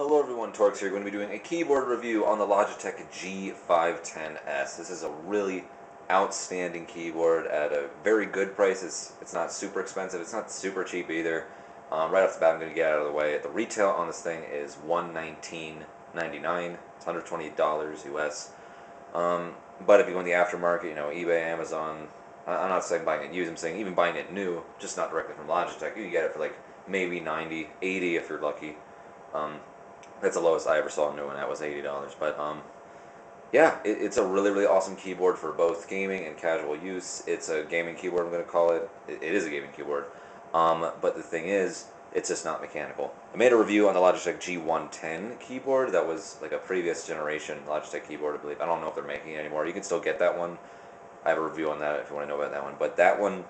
Hello everyone, Torx here. We're going to be doing a keyboard review on the Logitech G510s. This is a really outstanding keyboard at a very good price. It's not super expensive. It's not super cheap either. Right off the bat, I'm going to get out of the way. The retail on this thing is $119.99. It's $120 US. But if you go in the aftermarket, eBay, Amazon, I'm not saying buying it used, I'm saying even buying it new, just not directly from Logitech, you can get it for like maybe 90, 80 if you're lucky. That's the lowest I ever saw a new one. That was $80. But yeah, it's a really, really awesome keyboard for both gaming and casual use. It's a gaming keyboard, I'm going to call it. It is a gaming keyboard. But the thing is, it's just not mechanical. I made a review on the Logitech G510 keyboard. That was like a previous generation Logitech keyboard, I believe. I don't know if they're making it anymore. You can still get that one. I have a review on that if you want to know about that one. But that one,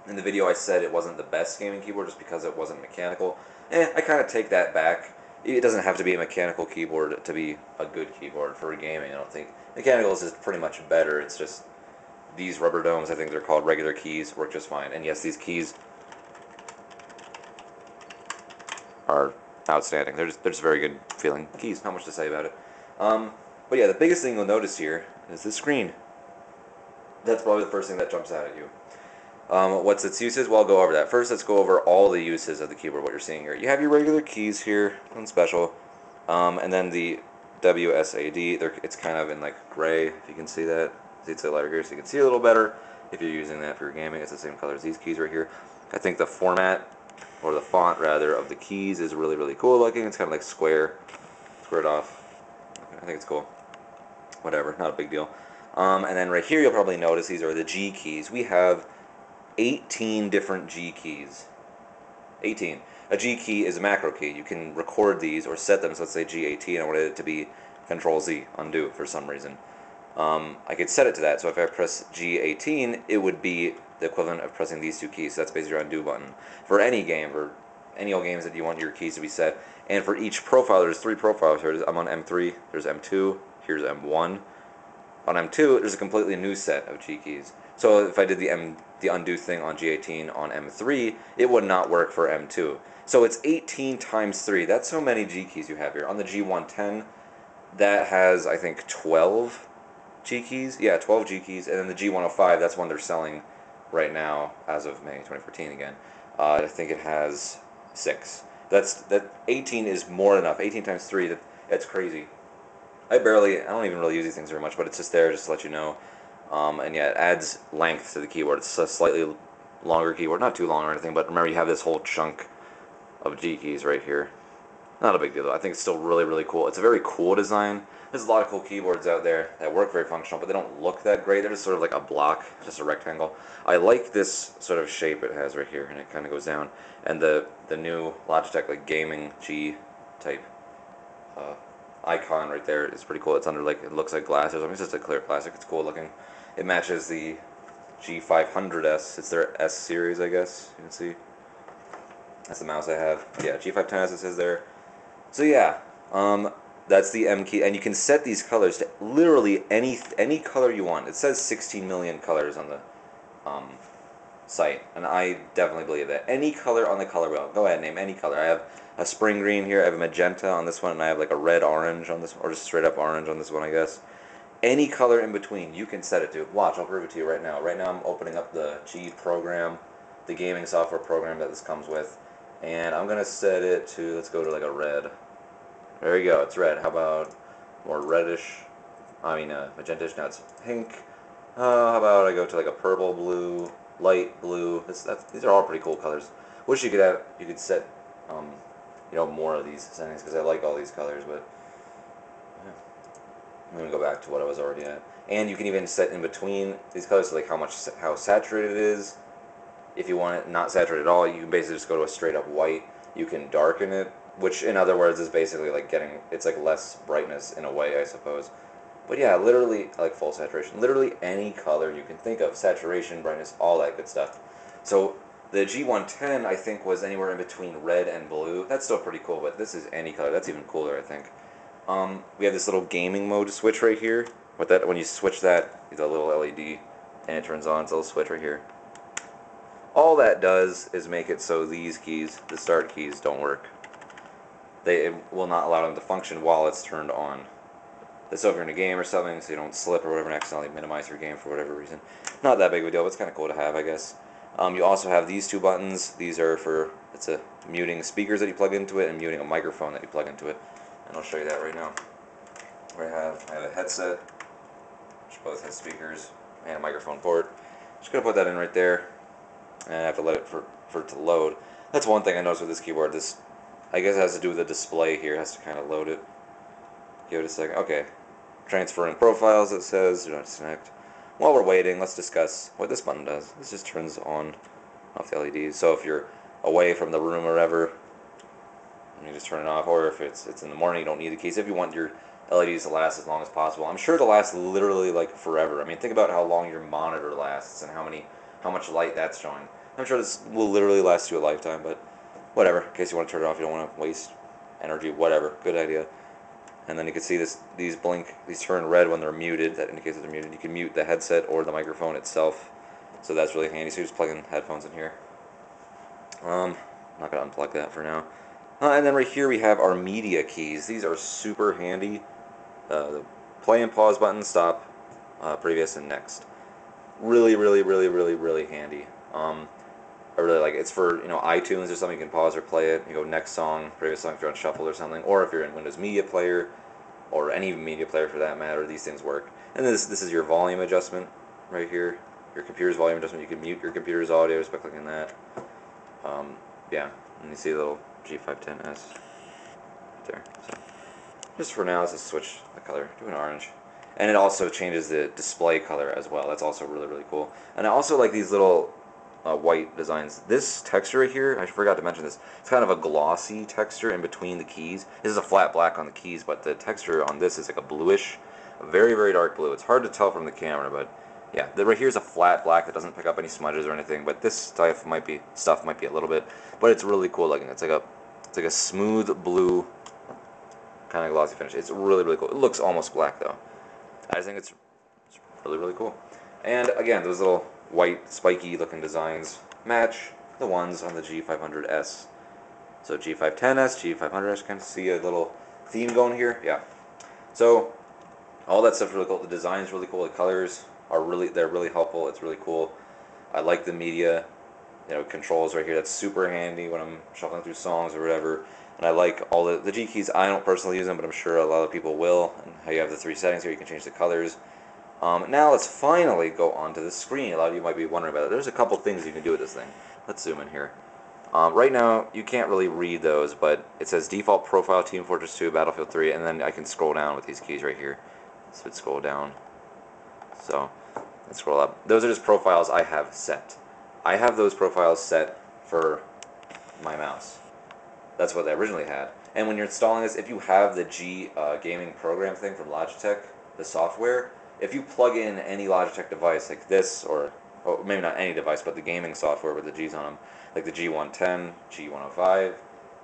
in the video I said it wasn't the best gaming keyboard just because it wasn't mechanical. I kind of take that back. It doesn't have to be a mechanical keyboard to be a good keyboard for gaming, I don't think. Mechanical is just pretty much better. It's just these rubber domes, I think they're called regular keys, work just fine. And yes, these keys are outstanding. They're just very good feeling keys. Not much to say about it. But yeah, the biggest thing you'll notice here is the screen. That's probably the first thing that jumps out at you. What's its uses? Well, I'll go over that. First, let's go over all the uses of the keyboard, what you're seeing here. You have your regular keys here, nothing special. And then the WSAD, it's kind of in like gray, if you can see that. See, it's a lighter here, so you can see a little better if you're using that for your gaming. It's the same color as these keys right here. I think the format, or the font rather, of the keys is really, really cool looking. It's kind of like squared off. I think it's cool. Whatever, not a big deal. And then right here, you'll probably notice these are the G keys. We have 18 different G keys. 18. A G key is a macro key. You can record these or set them. So let's say G18. I wanted it to be Control Z, undo for some reason. I could set it to that. So if I press G18, it would be the equivalent of pressing these two keys. So that's basically your undo button for any game, for any old games that you want your keys to be set. And for each profile, there's 3 profiles here. I'm on M3. There's M2. Here's M1. On M2, there's a completely new set of G keys. So if I did the undo thing on G18 on M3, it would not work for M2. So it's 18 times 3. That's so many G keys you have here. On the G510, that has, I think, 12 G keys. Yeah, 12 G keys. And then the G510, that's one they're selling right now as of May 2014 again. I think it has 6. That 18 is more than enough. 18 times 3, that's crazy. I don't even really use these things very much, but it's just there just to let you know. And yeah, it adds length to the keyboard. It's a slightly longer keyboard, not too long or anything, but remember you have this whole chunk of G keys right here. Not a big deal though. I think it's still really, really cool. It's a very cool design. There's a lot of cool keyboards out there that work very functional, but they don't look that great. They're just sort of like a block, just a rectangle. I like this sort of shape it has right here, and it kind of goes down. And the new Logitech like gaming G type icon right there is pretty cool. It's under like, it looks like glass or something. It's just a clear plastic. It's cool looking. It matches the G510s. It's their S series, I guess. You can see. That's the mouse I have. Yeah, G510s, it says there. So yeah, that's the M key, and you can set these colors to literally any color you want. It says 16 million colors on the site, and I definitely believe that. Any color on the color wheel. Go ahead, name any color. I have a spring green here, I have a magenta on this one, and I have like a red orange on this one, or just straight up orange on this one, I guess. Any color in between, you can set it to. Watch, I'll prove it to you right now. Right now I'm opening up the G program, the gaming software program that this comes with, and I'm going to set it to, let's go to like a red. There you go, it's red. How about more reddish, magenta-ish, now it's pink. How about I go to like a purple blue, light blue. These are all pretty cool colors. Wish you could set more of these settings because I like all these colors, but yeah. I'm gonna go back to what I was already at. And you can even set in between these colors, so like how saturated it is. If you want it not saturated at all, you can basically just go to a straight up white. You can darken it, which in other words is basically like it's like less brightness in a way, I suppose. But yeah, literally like full saturation. Literally any color you can think of, saturation, brightness, all that good stuff. So the G510, I think, was anywhere in between red and blue. That's still pretty cool, but this is any color. That's even cooler, I think. We have this little gaming mode switch right here. When you switch that, the little LED, and it turns on. It's a little switch right here. All that does is make it so these keys, the start keys, don't work. it will not allow them to function while it's turned on. So if you're in a game or something, so you don't slip or whatever and accidentally minimize your game for whatever reason. Not that big of a deal, but it's kind of cool to have, I guess. You also have these two buttons. These are for, it's a muting speakers that you plug into it and muting a microphone that you plug into it. And I'll show you that right now. I have a headset, which both has speakers and a microphone port. Just gonna put that in right there, and I have to let it for it to load. That's one thing I noticed with this keyboard. This, I guess, has to do with the display here. It has to kind of load it. Give it a second. Okay, transferring profiles. It says do not disconnect. While we're waiting, let's discuss what this button does. This just turns on off the LEDs. So if you're away from the room or whatever, you just turn it off. Or if it's in the morning, you don't need the keys. If you want your LEDs to last as long as possible, I'm sure it'll last literally like forever. I mean, think about how long your monitor lasts and how much light that's showing. I'm sure this will literally last you a lifetime. But whatever. In case you want to turn it off, you don't want to waste energy. Whatever. Good idea. And then you can see these blink, these turn red when they're muted. That indicates that they're muted. You can mute the headset or the microphone itself, so that's really handy. So you just plug in headphones in here. I'm not gonna unplug that for now. And then right here we have our media keys. These are super handy. The play and pause button, stop, previous, and next. Really, really, really, really, really handy. I really like it. It's for iTunes or something. You can pause or play it. You go next song, previous song if you're on shuffle or something, or if you're in Windows Media Player, or any media player for that matter. These things work. And this is your volume adjustment right here. Your computer's volume adjustment. You can mute your computer's audio just by clicking that. Yeah, and you see the little G510s right there. So just for now, let's just switch the color to an orange. And it also changes the display color as well. That's also really, really cool. And I also like these little white designs. This texture right here, I forgot to mention this, it's kind of a glossy texture in between the keys. This is a flat black on the keys, but the texture on this is like a bluish, very, very dark blue. It's hard to tell from the camera, but yeah, right here is a flat black that doesn't pick up any smudges or anything, but this stuff might be a little bit, but it's really cool looking. It's like a smooth blue kind of glossy finish. It's really, really cool. It looks almost black though. I just think it's really, really cool. And again, those little white spiky looking designs match the ones on the G500S. So G510S, G500S, kind of see a little theme going here. Yeah. So all that stuff's really cool. The design's really cool. The colors they're really helpful. It's really cool. I like the media, controls right here. That's super handy when I'm shuffling through songs or whatever. And I like all the G keys. I don't personally use them, but I'm sure a lot of people will. And how you have the 3 settings here, you can change the colors. Now let's finally go onto the screen. A lot of you might be wondering about it. There's a couple things you can do with this thing. Let's zoom in here. Right now, you can't really read those, but it says default profile, Team Fortress 2, Battlefield 3, and then I can scroll down with these keys right here. So let's scroll down. So let's scroll up. Those are just profiles I have set. I have those profiles set for my mouse. That's what they originally had. And when you're installing this, if you have the G gaming program thing from Logitech, the software, if you plug in any Logitech device like this, or maybe not any device, but the gaming software with the G's on them, like the G110, G105,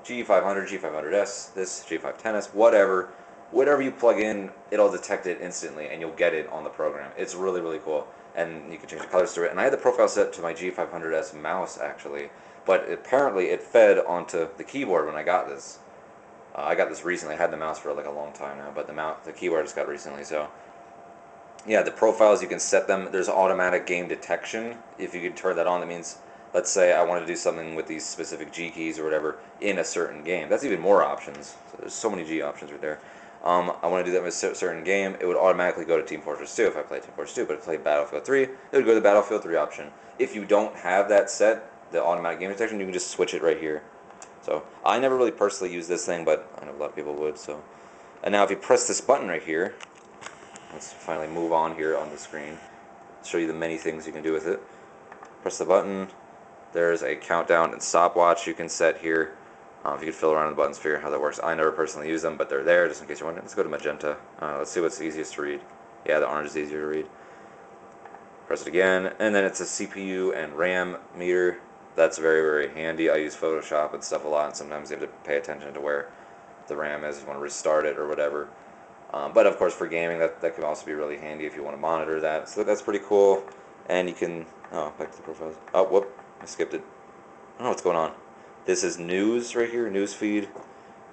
G500, G500S, this G510S, whatever you plug in, it'll detect it instantly, and you'll get it on the program. It's really, really cool, and you can change the colors to it. And I had the profile set to my G500S mouse actually, but apparently it fed onto the keyboard when I got this. I got this recently. I had the mouse for like a long time now, but the keyboard I just got recently. So yeah, the profiles, you can set them. There's automatic game detection. If you could turn that on, that means, let's say I want to do something with these specific G keys or whatever in a certain game. That's even more options. So there's so many G options right there. I want to do that with a certain game. It would automatically go to Team Fortress 2 if I play Team Fortress 2, but if I play Battlefield 3, it would go to the Battlefield 3 option. If you don't have that set, the automatic game detection, you can just switch it right here. So I never really personally use this thing, but I know a lot of people would. So, and now if you press this button right here, let's finally move on here on the screen. Show you the many things you can do with it. Press the button. There's a countdown and stopwatch you can set here. If you could fiddle around with the buttons, figure out how that works. I never personally use them, but they're there just in case you're wondering. Let's go to magenta. Let's see what's easiest to read. Yeah, the orange is easier to read. Press it again, and then it's a CPU and RAM meter. That's very, very handy. I use Photoshop and stuff a lot, and sometimes you have to pay attention to where the RAM is if you want to restart it or whatever. But of course, for gaming, that can also be really handy if you want to monitor that. So that's pretty cool. And you can, back to the profiles. Oh, whoop, I skipped it. I don't know what's going on. This is news right here, news feed.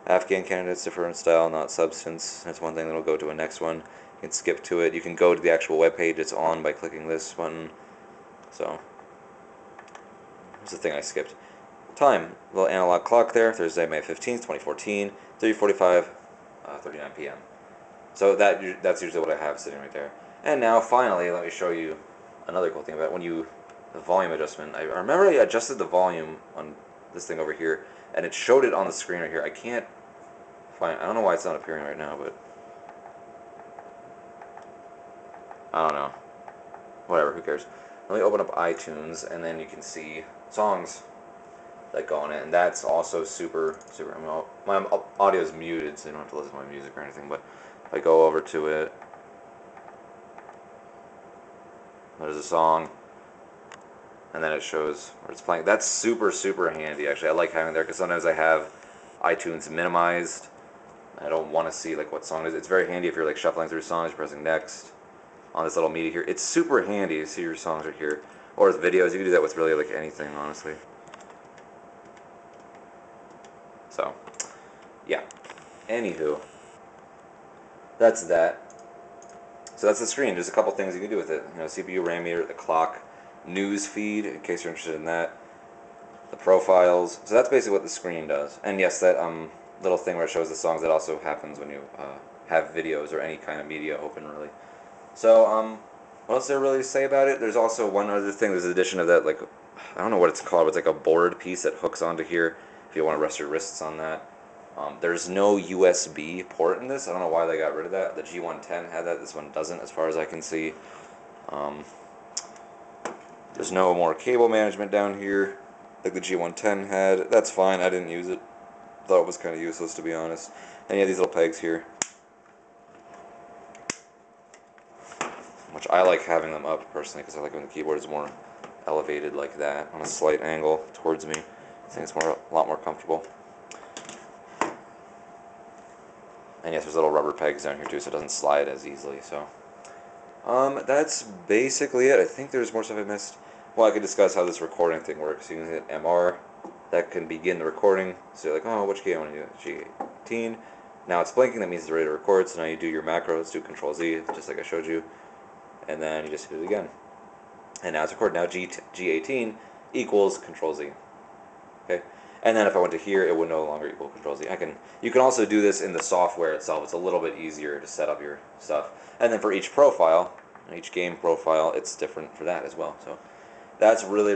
Afghan candidates differ in style, not substance. That's one thing that'll go to a next one. You can skip to it. You can go to the actual web page it's on by clicking this button. So, here's the thing I skipped. Time, little analog clock there, Thursday, May 15th, 2014, 3:45, 39 p.m. So that's usually what I have sitting right there. And now, finally, let me show you another cool thing about the volume adjustment. I remember I adjusted the volume on this thing over here, and it showed it on the screen right here. I can't find, I don't know why it's not appearing right now, but I don't know. Whatever, who cares? Let me open up iTunes, and then you can see songs that go on it, and that's also super. I mean, my audio is muted, so you don't have to listen to my music or anything. But if I go over to it, there's a song, and then it shows where it's playing. That's super handy. Actually, I like having it there because sometimes I have iTunes minimized. I don't want to see like what song it is. It's very handy if you're like shuffling through songs, you're pressing next on this little media here. It's super handy to see your songs right here, or with videos. You can do that with really like anything, honestly. So, yeah. Anywho, that's that. So that's the screen. There's a couple things you can do with it. You know, CPU, RAM meter, the clock, news feed, in case you're interested in that, the profiles. So that's basically what the screen does. And yes, that little thing where it shows the songs, that also happens when you have videos or any kind of media open, really. So, what else is there really to say about it? There's also one other thing. There's an addition of that, like, I don't know what it's called, but it's like a board piece that hooks onto here if you want to rest your wrists on that. There's no USB port in this. I don't know why they got rid of that. The G510 had that. This one doesn't, as far as I can see. There's no more cable management down here like the G510 had. That's fine. I didn't use it. Thought it was kind of useless, to be honest. And you have these little pegs here, which I like having them up personally because I like when the keyboard is more elevated like that on a slight angle towards me. I think it's a lot more comfortable. And yes, there's little rubber pegs down here too, so it doesn't slide as easily. So, that's basically it. I think there's more stuff I missed. Well, I could discuss how this recording thing works. You can hit MR, that can begin the recording. So you're like, oh, which key I want to do? G18. Now it's blinking, that means it's ready to record. So now you do your macros, do Control Z, just like I showed you, and then you just hit it again. And now it's recorded. Now G18 equals Control Z. Okay. And then if I went to here, it would no longer equal Control Z. You can also do this in the software itself. It's a little bit easier to set up your stuff. And then for each profile, each game profile, it's different for that as well. So that's really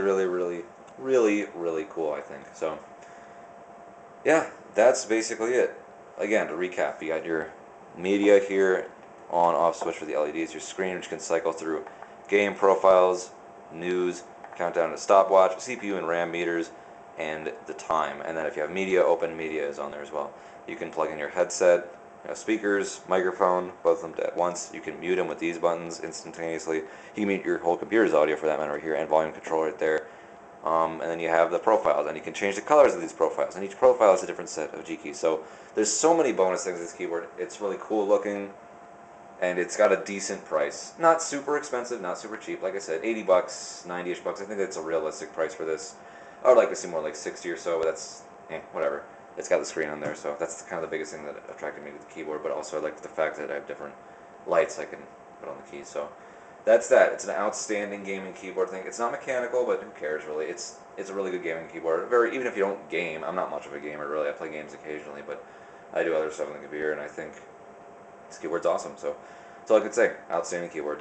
cool, I think. So yeah, that's basically it. Again, to recap, you got your media here, on off switch for the LEDs, your screen which can cycle through game profiles, news, countdown to stopwatch, CPU and RAM meters, and the time. And then if you have media open, media is on there as well. You can plug in your headset, speakers, microphone, both of them at once. You can mute them with these buttons instantaneously. You can mute your whole computer's audio for that matter right here, and volume control right there. And then you have the profiles, and you can change the colors of these profiles, and each profile is a different set of G keys. So there's so many bonus things with this keyboard. It's really cool looking, and it's got a decent price. Not super expensive, not super cheap. Like I said, 80 bucks, 90-ish bucks. I think that's a realistic price for this. I would like to see more like 60 or so, but that's, whatever. It's got the screen on there, so that's kind of the biggest thing that attracted me to the keyboard, but also I like the fact that I have different lights I can put on the keys. So that's that. It's an outstanding gaming keyboard thing. It's not mechanical, but who cares really? It's a really good gaming keyboard. Even if you don't game, I'm not much of a gamer really. I play games occasionally, but I do other stuff on the computer, and I think this keyboard's awesome. So that's all I could say. Outstanding keyboard.